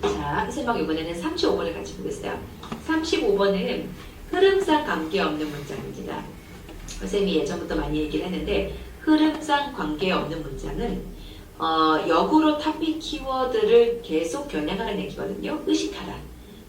자, 선생님 이번에는 35번을 같이 보겠어요. 35번은 흐름상 관계없는 문장입니다. 선생님이 예전부터 많이 얘기를 했는데 흐름상 관계없는 문장은 역으로 토픽 키워드를 계속 겨냥하는 얘기거든요. 의식하라.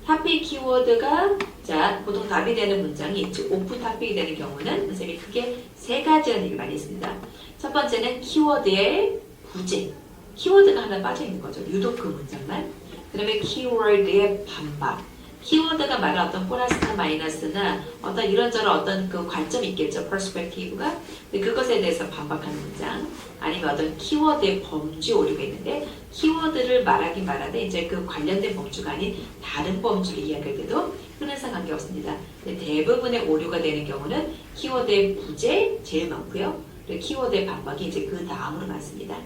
토픽 키워드가 자 보통 답이 되는 문장이 즉 오프 토픽이 되는 경우는 선생님이 크게 세 가지라는 얘기를 많이 했습니다. 첫 번째는 키워드의 부재. 키워드가 하나 빠져 있는 거죠. 유독 그 문장만. 그 다음에 키워드의 반박. 키워드가 말하는 어떤 플러스나 마이너스나 어떤 이런저런 어떤 그 관점이 있겠죠. 퍼스펙티브가. 근데 그것에 대해서 반박하는 문장. 아니면 어떤 키워드의 범주 오류가 있는데 키워드를 말하긴 말하되 이제 그 관련된 범주가 아닌 다른 범주를 이야기할 때도 흐름상 관계없습니다. 근데 대부분의 오류가 되는 경우는 키워드의 부재 제일 많고요. 그리고 키워드의 반박이 이제 그 다음으로 많습니다.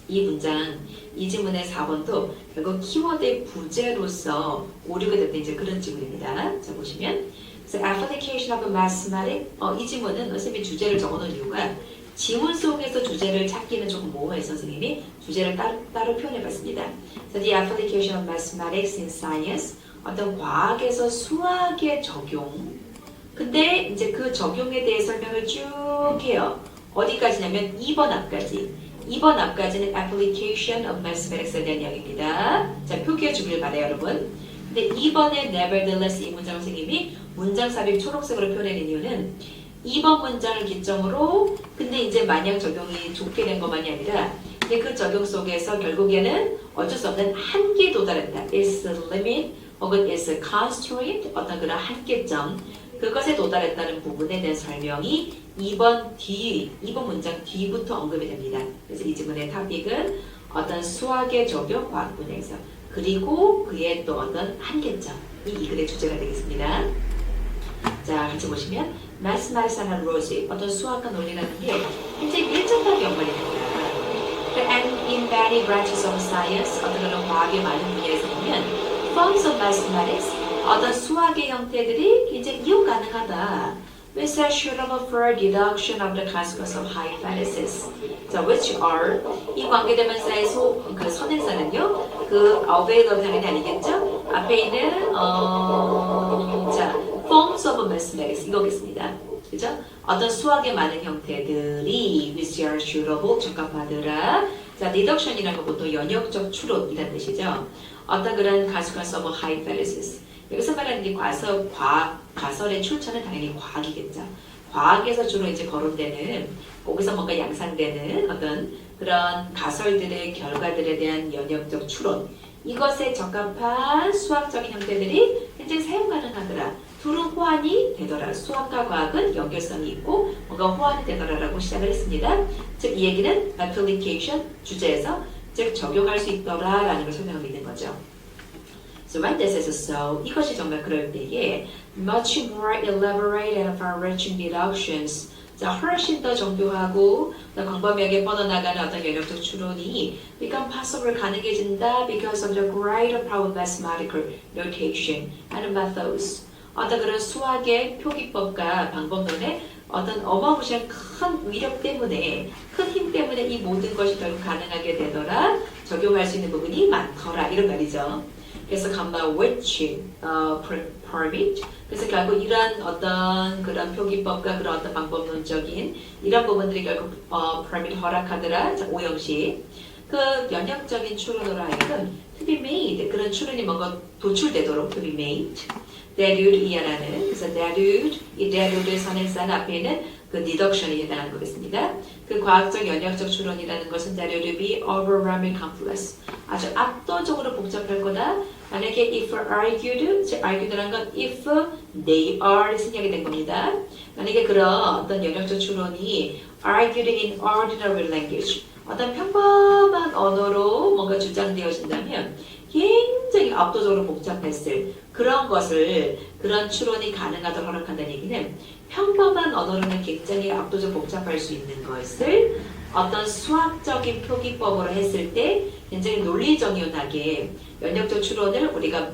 이 문장, 이 지문의 4번도 결국 키워드의 부재로서 오류가 됐던 이제 그런 지문입니다. 자, 보시면. So, application of a mathematic. 이 지문은 선생님이 주제를 적어놓은 이유가 지문 속에서 주제를 찾기는 조금 모호해서 선생님이 주제를 따로 표현해봤습니다. So, the application of mathematics in science. 어떤 과학에서 수학의 적용. 근데 이제 그 적용에 대해 설명을 쭉 해요. 어디까지냐면 2번 앞까지. 2번 앞까지는 application of mathematics에 대한 이야기입니다. 자, 표기해 주길 바래요, 여러분. 근데 2번에 nevertheless 이 문장 선생님이 문장 삽입 초록색으로 표현한 이유는 2번 문장을 기점으로 근데 이제 마냥 적용이 좋게 된 것만이 아니라 이제 그 적용 속에서 결국에는 어쩔 수 없는 한계에 도달했다. It's a limit 혹은 it's a constraint 어떤 그런 한계점 그것에 도달했다는 부분에 대한 설명이 2번 문장 뒤부터 언급이 됩니다. 그래서 이 지문의 토픽은 어떤 수학의 적용 과학 분야에서 그리고 그의 또 어떤 한계점 이 글의 주제가 되겠습니다. 자, 같이 보시면 mathematics and logic 어떤 수학과 논리라는 게 굉장히 밀접하게 연관이 됩니다. And in many branches of science 어떤 그런 과학의 많은 분야에서 보면 forms of mathematics 어떤 수학의 형태들이 굉장히 이용 가능하다. Which are suitable for deduction of the consequence of hypothesis. 자, which are 이 관계대명사의 그 선행사는요. 그 available 하는 게 아니겠죠? 앞에 있는 자, forms of mathematics 이거겠습니다. 그죠? 어떤 수학의 많은 형태들이 which are suitable 적합하더라. 자, deduction이라는 건 보통 연역적 추론이라는 뜻이죠. 어떤 그런 consequence of hypothesis. 여기서 말하는 게 가설의 출처는 당연히 과학이겠죠. 과학에서 주로 이제 거론되는, 거기서 뭔가 양상되는 어떤 그런 가설들의 결과들에 대한 연역적 추론. 이것에 적합한 수학적인 형태들이 굉장히 사용 가능하더라. 둘은 호환이 되더라. 수학과 과학은 연결성이 있고 뭔가 호환이 되더라라고 시작을 했습니다. 즉, 이 얘기는 application, 주제에서 즉 적용할 수 있더라라는 걸 설명하고 있는 거죠. So when this is so, 이것이 정말 그럴 때에 much more elaborate and far-reaching deductions 자, 훨씬 더 정교하고 더 광범위하게 뻗어나가는 어떤 연역적 추론이 become possible 가능해진다 because of the greater power of mathematical notation and methods 어떤 그런 수학의 표기법과 방법론의 어떤 어마무시한 큰 위력 때문에 큰 힘 때문에 이 모든 것이 결국 가능하게 되더라 적용할 수 있는 부분이 많더라 이런 말이죠. 그래서 감마 which permit 그래서 결국 이러한 어떤 그런 표기법과 그런 어떤 방법론적인 이런 부분들이 결국 permit 허락하더라 자, 오형식 그 연역적인 추론으로 하여금 to be made 그런 추론이 뭔가 도출되도록 to be made dedude 이하라는 그래서 dedude 이 dedude의 선행사는 앞에 있는 그 deduction이 해당하는 거겠습니다. 그 과학적 연역적 추론이라는 것은 dedude be overwhelming complex 아주 압도적으로 복잡할 거다. 만약에 if argued, 즉 argued라는 건 if they are 생략이 된 겁니다. 만약에 그런 어떤 연역적 추론이 argued in ordinary language 어떤 평범한 언어로 뭔가 주장되어진다면 굉장히 압도적으로 복잡했을 그런 것을 그런 추론이 가능하도록 허락한다는 얘기는 평범한 언어로는 굉장히 압도적으로 복잡할 수 있는 것을 어떤 수학적인 표기법으로 했을 때 굉장히 논리정연하게 연역적 추론을 우리가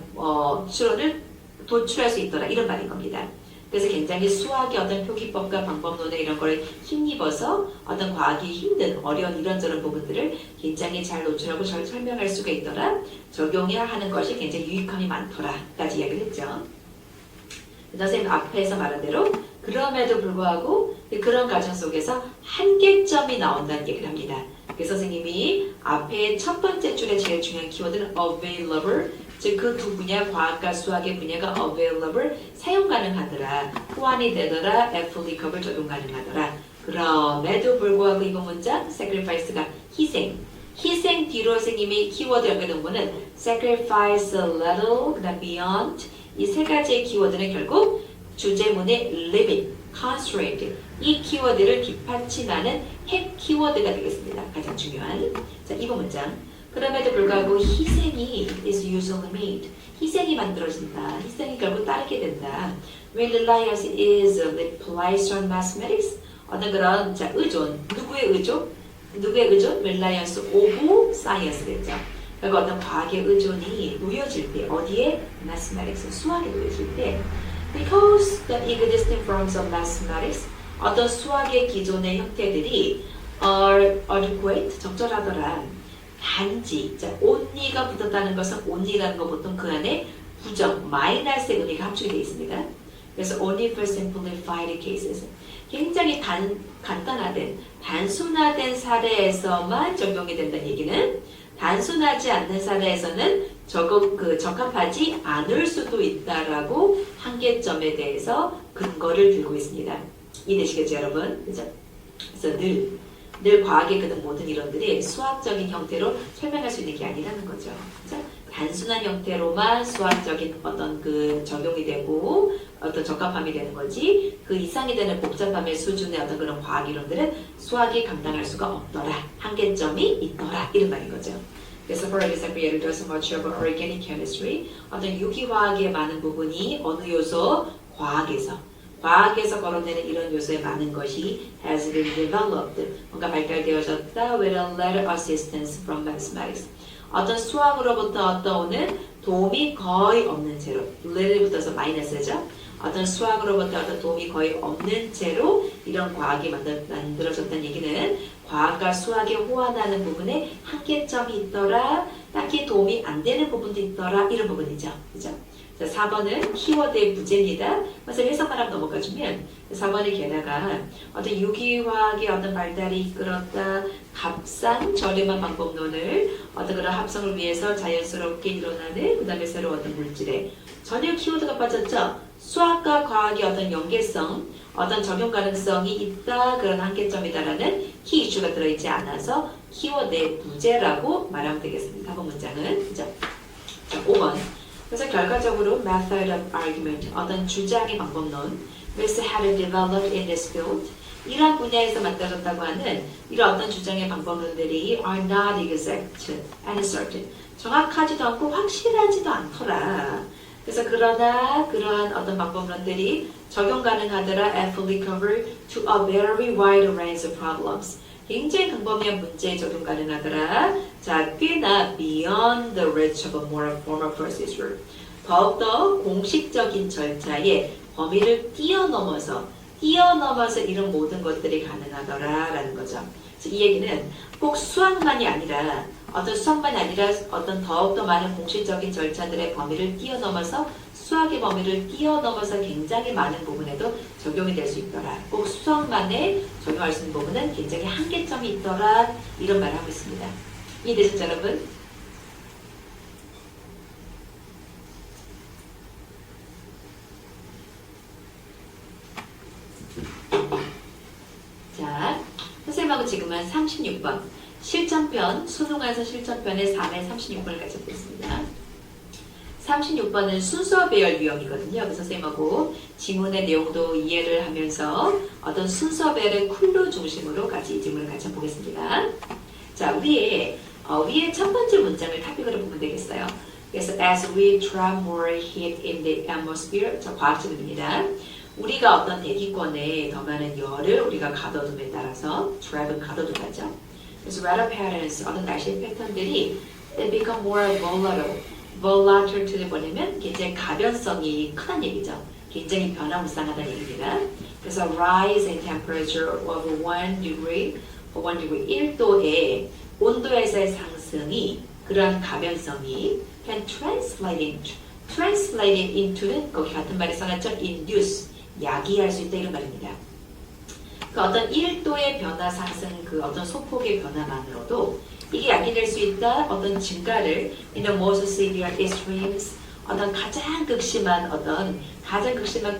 추론을 도출할 수 있더라 이런 말인 겁니다. 그래서 굉장히 수학의 어떤 표기법과 방법론에 이런 걸 힘입어서 어떤 과학이 힘든 어려운 이런저런 부분들을 굉장히 잘 노출하고 잘 설명할 수가 있더라. 적용해야 하는 것이 굉장히 유익함이 많더라까지 이야기를 했죠. 선생님 앞에서 말한 대로 그럼에도 불구하고 그런 과정 속에서 한계점이 나온다는 얘기를 합니다. 그래서 선생님이 앞에 첫 번째 줄에 제일 중요한 키워드는 available, 즉 그 두 분야 과학과 수학의 분야가 available, 사용 가능하더라, 호환이 되더라, applicable, 적용 가능하더라. 그럼에도 불구하고 이거 문장 sacrifice가 희생 뒤로 선생님이 키워드 연결된 거는 sacrifice a little, 그다음 beyond, 이 세 가지의 키워드는 결국 주제문의 limit, constraint, 이 키워드를 뒷받침하는 핵 키워드가 되겠습니다. 가장 중요한. 자, 이번 문장. 그럼에도 불구하고 희생이 is usually made. 희생이 만들어진다. 희생이 결국 따르게 된다. When reliance is placed on mathematics. 어떤 그런 자 의존. 누구의 의존? Reliance of science 됐죠. 그리고 어떤 과학의 의존이 놓여질 때 어디에? Mathematics, 수학에 놓여질 때 because the existing forms of mathematics, 어떤 수학의 기존의 형태들이 are adequate, 적절하더라. 단지, 자, only가 붙었다는 것은 only라는 거 보통 그 안에 부정, 마이너스의 의미가 함축이 되어 있습니다. 그래서 only for simplified cases, 굉장히 간단화된, 단순화된 사례에서만 적용이 된다는 얘기는 단순하지 않는 사례에서는 적합하지 않을 수도 있다라고 한계점에 대해서 근거를 들고 있습니다. 이해되시겠죠, 여러분? 그죠? 그래서 늘 과학의 그런 모든 이론들이 수학적인 형태로 설명할 수 있는 게 아니라는 거죠. 그죠? 단순한 형태로만 수학적인 어떤 그 적용이 되고 어떤 적합함이 되는 거지, 그 이상이 되는 복잡함의 수준의 어떤 그런 과학 이론들은 수학이 감당할 수가 없더라. 한계점이 있더라. 이런 말인 거죠. 그래서 for example, 예를 들어서 much of organic chemistry, 어떤 유기화학의 많은 부분이 어느 요소? 과학에서 거론되는 이런 요소의 많은 것이 has been developed, 뭔가 발달되어졌다 with a little assistance from mathematics. 어떤 수학으로부터 얻어오는 도움이 거의 없는 채로, little 붙어서 마이너스죠. 어떤 수학으로부터 어떤 도움이 거의 없는 채로 이런 과학이 만들어졌다는 얘기는 과학과 수학이 호환하는 부분에 한계점이 있더라, 딱히 도움이 안 되는 부분도 있더라, 이런 부분이죠. 그죠? 자, 4번은 키워드의 부재입니다. 그래서 해석만 한번 넘어가주면 4번의 게다가 어떤 유기화학의 어떤 발달이 이끌었다, 값싼 저렴한 방법론을 어떤 그런 합성을 위해서 자연스럽게 일어나는 그 다음에 새로운 어떤 물질에 전혀 키워드가 빠졌죠. 수학과 과학의 어떤 연계성, 어떤 적용 가능성이 있다, 그런 한계점이다라는 키 이슈가 들어있지 않아서 키워드의 부재라고 말하면 되겠습니다. 4번 문장은. 그죠? 자, 5번. 그래서 결과적으로 method of argument, 어떤 주장의 방법론, which had developed in this field, 이러한 분야에서 만들어졌다고 하는 이런 어떤 주장의 방법론들이 are not exact and certain, 정확하지도 않고 확실하지도 않더라. 그래서 그러나 그러한 어떤 방법론들이 적용 가능하더라, applicable to a very wide range of problems. 굉장히 광범위한 문제에 적용 가능하더라. 자, 꽤나 beyond the reach of a more formal procedure. 더욱더 공식적인 절차의 범위를 뛰어넘어서 이런 모든 것들이 가능하더라라는 거죠. 이 얘기는 꼭 수학만이 아니라 어떤 더욱더 많은 공식적인 절차들의 범위를 뛰어넘어서 수학의 범위를 뛰어넘어서 굉장히 많은 부분에도 적용이 될 수 있더라. 꼭 수학만에 적용할 수 있는 부분은 굉장히 한계점이 있더라. 이런 말을 하고 있습니다. 이해되셨죠, 여러분? 자, 선생님하고 지금은 36번 실전편, 수능에서 실전편의 4의 36번을 가지고 있습니다. 36번은 순서 배열 유형이거든요. 그래서 선생님하고 지문의 내용도 이해를 하면서 어떤 순서 배열의 쿨로 중심으로 같이 이 지문을 같이 보겠습니다. 자, 위에 첫 번째 문장을 탑픽으로 보면 되겠어요. 그래서 as we trap more heat in the atmosphere, 자, 과학 지문입니다. 우리가 어떤 대기권에 더 많은 열을 우리가 가둬둠에 따라서 trap은 가둬두다죠. 그래서 weather patterns, 어떤 날씨의 패턴들이 become more volatile. volatility는 뭐냐면 굉장히 가변성이 크다는 얘기죠. 굉장히 변화무쌍하다는 얘기입니다. 그래서 rise in temperature of 1 degree, 1도의 온도에서의 상승이 그러한 가변성이 can translate into는 거기 같은 말이 써놨죠. induce, 야기할 수 있다 이런 말입니다. 그 어떤 1도의 변화 상승, 그 어떤 소폭의 변화만으로도 이게 야기될 수 있다. 어떤 증가를 in the most severe extremes, 어떤 가장 극심한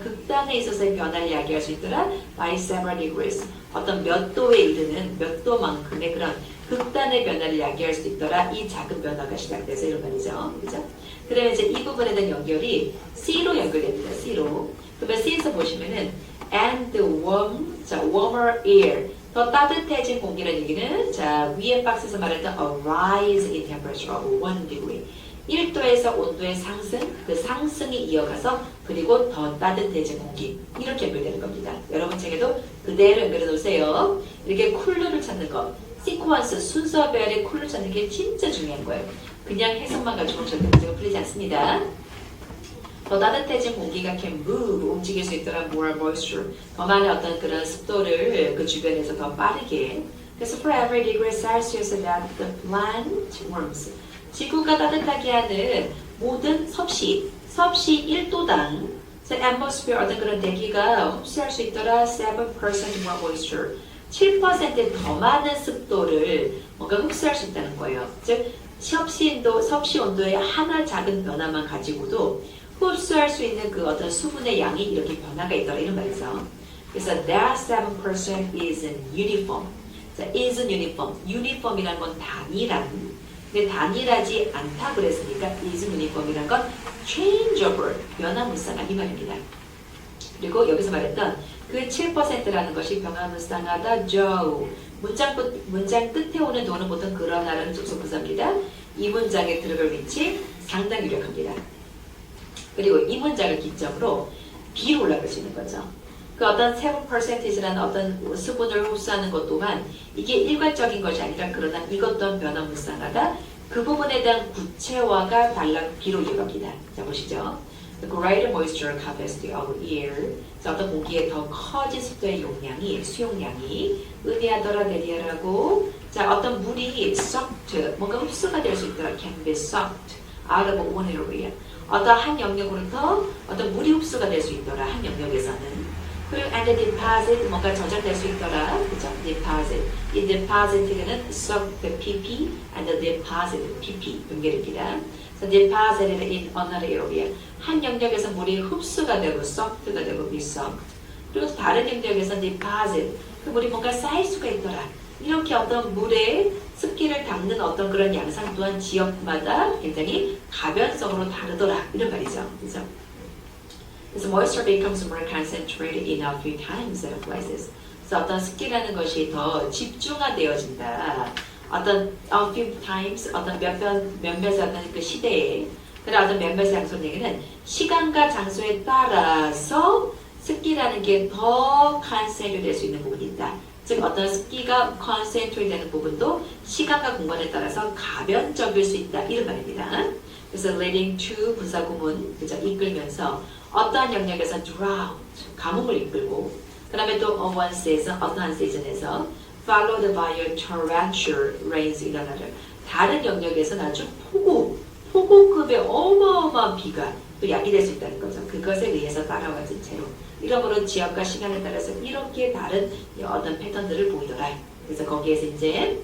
극단에 있어서의 변화를 야기할 수 있더라. by several degrees, 어떤 몇 도에 이르는 몇 도만큼의 그런 극단의 변화를 야기할 수 있더라. 이 작은 변화가 시작돼서 이런 말이죠. 그죠? 그러면 이제 이 부분에 대한 연결이 C로 연결됩니다. C로. 그러면 C에서 보시면은 and warmer air, 더 따뜻해진 공기라는 얘기는 자 위에 박스에서 말했던 a rise in temperature of 1 degree, 1도에서 온도의 상승, 그 상승이 이어가서 그리고 더 따뜻해진 공기, 이렇게 연결되는 겁니다. 여러분 책에도 그대로 연결해 놓으세요. 이렇게 쿨러를 찾는 거, 시퀀스 순서별의 쿨러를 찾는 게 진짜 중요한 거예요. 그냥 해석만 가지고 절대 문제가 풀리지 않습니다. 더 따뜻해진 공기가 can move, 움직일 수 있더라. more moisture, 더 많은 어떤 그런 습도를 그 주변에서 더 빠르게. 그래서 for every degree Celsius that the plant warms, 지구가 따뜻하게 하는 모든 섭씨 1도당 atmosphere, 어떤 그런 대기가 흡수할 수 있더라. 7% more moisture, 7% 더 많은 습도를 뭔가 흡수할 수 있다는 거예요. 즉 섭씨 온도의 하나 작은 변화만 가지고도 흡수할 수 있는 그 어떤 수분의 양이 이렇게 변화가 있더라 이런 말이죠. 그래서 that 7% is uniform. 자, is uniform. uniform이란 건 단일한. 근데 단일하지 않다 그랬으니까 is uniform이란 건 changeable, 변화무쌍한 이 말입니다. 그리고 여기서 말했던 그 7%라는 것이 변화무쌍하다. 문장 끝에 오는 도는 보통 그러나라는 접속부사입니다. 이 문장에 들어갈 위치 상당히 유력합니다. 그리고 이 문장을 기점으로 B로 올라갈 수 있는 거죠. 그 어떤 7%라는 어떤 수분을 흡수하는 것 또한 이게 일괄적인 것이 아니라 그러나 이것 또한 변화무쌍하다. 그 부분에 대한 구체화가 B로 이어갑니다. 자 보시죠. The greater moisture capacity of air, 자, 어떤 공기의 더 커진 습도의 용량이, 수용량이 의미하더라 내리하라고. 자 어떤 물이 sucked, 뭔가 흡수가 될 수 있더라. can be sucked out of one area, 어떤 한 영역으로부터 어떤 물이 흡수가 될 수 있더라. 한 영역에서는. 그리고 and deposit, 뭔가 저장될 수 있더라. 그죠? deposit. 이 deposit는 suck the pp and the deposit pp 연결입니다. So deposited in another area. 한 영역에서 물이 흡수가 되고 sucked가 되고 be sucked. 그리고 다른 영역에서 deposit, 그 물이 뭔가 쌓일 수가 있더라. 이렇게 어떤 물에 습기를 담는 어떤 그런 양상 또한 지역마다 굉장히 가변성으로 다르더라 이런 말이죠. 그죠? 그래서 moisture becomes more concentrated in a few times at places. 그래서 어떤 습기라는 것이 더 집중화되어진다. 어떤 a few times, 어떤 몇몇의 어떤 그 시대에, 그런 어떤 몇몇의 장소 얘기는 시간과 장소에 따라서 습기라는 게 더 컨센트레이트 될 수 있는 부분이 있다. 즉 어떤 습기가 컨센트레이트 되는 부분도 시간과 공간에 따라서 가변적일 수 있다 이런 말입니다. 그래서 leading to 분사구문, 그죠? 이끌면서 어떠한 영역에서 drought, 가뭄을 이끌고, 그 다음에 또 one season, 어떠한 시즌에서 followed by a torrential rains in another, 다른 영역에서는 아주 폭우급의 어마어마한 비가 또 야기될 수 있다는 거죠. 그것에 의해서 따라와진 채로. 이러므로 지역과 시간에 따라서 이렇게 다른 어떤 패턴들을 보이더라. 그래서 거기에서 이제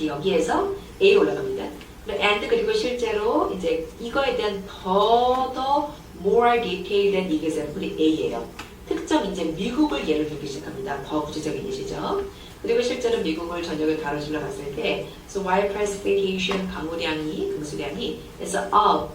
여기에서 A로 올라갑니다. and 그리고 실제로 이제 이거에 대한 더 more detailed example이 A예요. 특정 이제 미국을 예를 들기 시작합니다. 더 구체적인 예시죠. 그리고 실제로 미국을 전역을 가로질러 봤을 때 so while precipitation 강수량이 그래서 up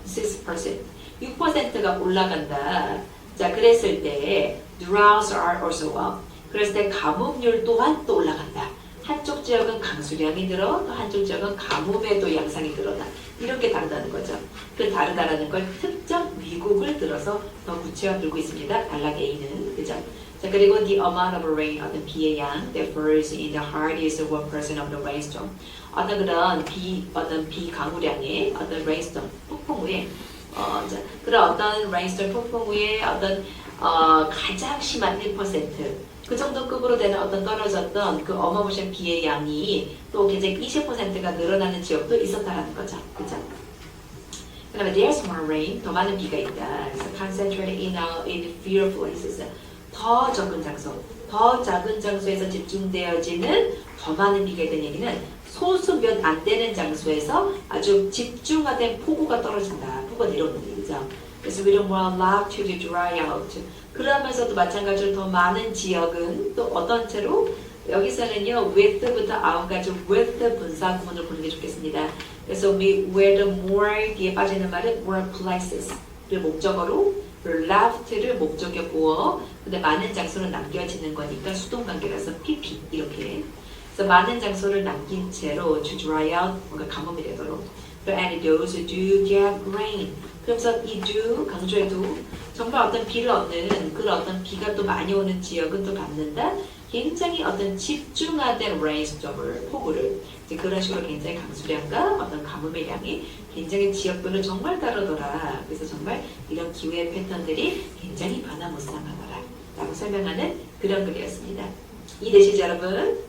6%가 올라간다. 자 그랬을 때 droughts are also up. 그랬을 때 가뭄률 또한 또 올라간다. 한쪽 지역은 강수량이 늘어, 또 한쪽 지역은 가뭄에도 양상이 늘어나. 이렇게 다르다는 거죠. 그 다르다라는 걸 특정 미국을 들어서 더 구체화 들고 있습니다. 단락 A는. 그죠? 자, 그리고 the amount of rain, 어떤 비의 양, differs in the hardest 1% of the rainstorm. 어떤 비 강우량의 어떤 rainstorm, 폭풍우에 그런 어떤 레인스톰 폭풍 후에 어떤 가장 심한 1%그 정도 급으로 되는 어떤 떨어졌던 그 어마무시한 비의 양이 또 굉장히 20%가 늘어나는 지역도 있었다라는 거죠. 그죠? 그 다음에 there's more rain, 더 많은 비가 있다. 그래서 concentrated in fewer places. 더 적은 장소, 더 작은 장소에서 집중되어지는 더 많은 비가 있다는 얘기는 소수 몇 안 되는 장소에서 아주 집중화된 폭우가 떨어진다. 폭우가 내려오는 얘기죠. 그래서 we don't want lot to dry out. 그러면서도 마찬가지로 더 많은 지역은 또 어떤 채로 여기서는요 with부터 out까지 with 분사 구문을 보는 게 좋겠습니다. 그래서 where the more 뒤에 빠지는 말은 more places를 목적어로 left를 목적에 보어 근데 많은 장소를 남겨지는 거니까 수동관계라서 PP 이렇게 그래서 많은 장소를 남긴 채로 to dry out 뭔가 가뭄이 되도록 and those who do get rain 그래서 이 do 강조의 do 정말 어떤 비를 얻는 그런 어떤 비가 또 많이 오는 지역은 또 받는다 굉장히 어떤 집중화된 레인스톰을 폭우를 이제 그런 식으로 굉장히 강수량과 어떤 가뭄의 양이 굉장히 지역별로 정말 다르더라. 그래서 정말 이런 기후의 패턴들이 굉장히 변화무쌍하더라 라고 설명하는 그런 글이었습니다. 이해되시죠 여러분?